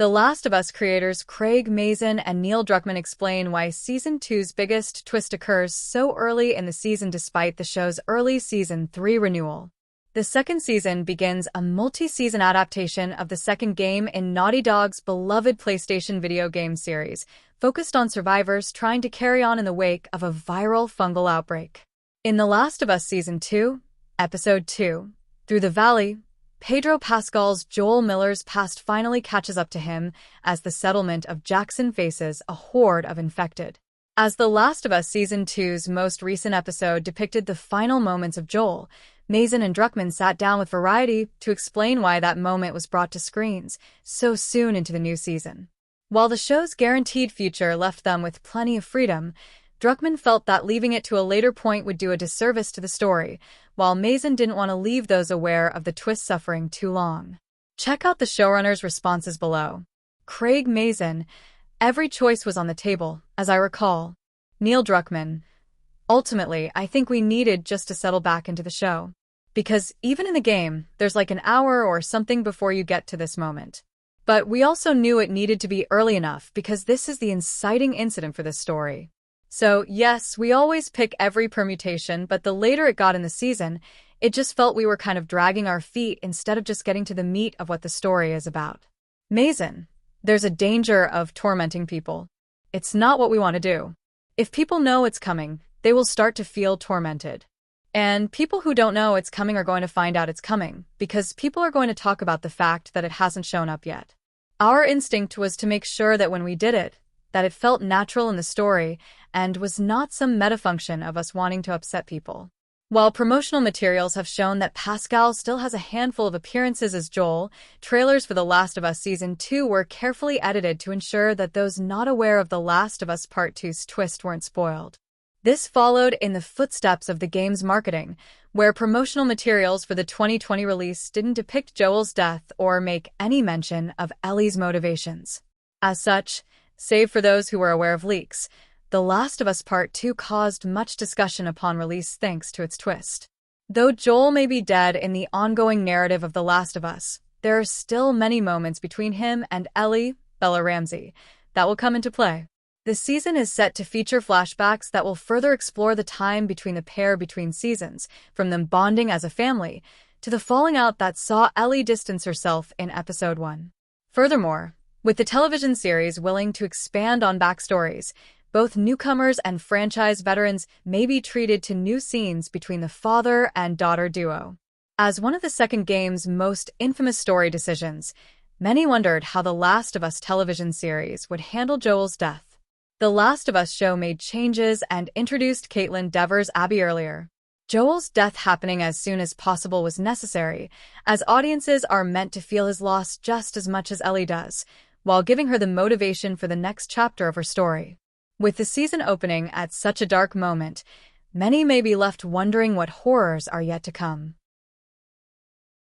The Last of Us creators Craig Mazin and Neil Druckmann explain why Season 2's biggest twist occurs so early in the season despite the show's early Season 3 renewal. The second season begins a multi-season adaptation of the second game in Naughty Dog's beloved PlayStation video game series, focused on survivors trying to carry on in the wake of a viral fungal outbreak. In The Last of Us Season 2, Episode 2, Through the Valley, Pedro Pascal's Joel Miller's past finally catches up to him as the settlement of Jackson faces a horde of infected. As The Last of Us Season 2's most recent episode depicted the final moments of Joel, Mazin and Druckmann sat down with Variety to explain why that moment was brought to screens so soon into the new season. While the show's guaranteed future left them with plenty of freedom, Druckmann felt that leaving it to a later point would do a disservice to the story, while Mazin didn't want to leave those aware of the twist suffering too long. Check out the showrunners' responses below. Craig Mazin: every choice was on the table, as I recall. Neil Druckmann: ultimately, I think we needed just to settle back into the show. Because even in the game, there's like an hour or something before you get to this moment. But we also knew it needed to be early enough because this is the inciting incident for this story. So, yes, we always pick every permutation, but the later it got in the season, it just felt we were kind of dragging our feet instead of just getting to the meat of what the story is about. Mazin: there's a danger of tormenting people. It's not what we want to do. If people know it's coming, they will start to feel tormented. And people who don't know it's coming are going to find out it's coming, because people are going to talk about the fact that it hasn't shown up yet. Our instinct was to make sure that when we did it, that it felt natural in the story and was not some metafunction of us wanting to upset people. While promotional materials have shown that Pascal still has a handful of appearances as Joel, trailers for The Last of Us Season 2 were carefully edited to ensure that those not aware of The Last of Us Part 2's twist weren't spoiled. This followed in the footsteps of the game's marketing, where promotional materials for the 2020 release didn't depict Joel's death or make any mention of Ellie's motivations. As such, save for those who were aware of leaks, The Last of Us Part 2 caused much discussion upon release thanks to its twist. Though Joel may be dead in the ongoing narrative of The Last of Us, there are still many moments between him and Ellie, Bella Ramsey, that will come into play. The season is set to feature flashbacks that will further explore the time between the pair between seasons, from them bonding as a family, to the falling out that saw Ellie distance herself in Episode 1. Furthermore, with the television series willing to expand on backstories, both newcomers and franchise veterans may be treated to new scenes between the father and daughter duo. As one of the second game's most infamous story decisions, many wondered how The Last of Us television series would handle Joel's death. The Last of Us show made changes and introduced Caitlin Dever's Abby earlier. Joel's death happening as soon as possible was necessary, as audiences are meant to feel his loss just as much as Ellie does, while giving her the motivation for the next chapter of her story. With the season opening at such a dark moment, many may be left wondering what horrors are yet to come.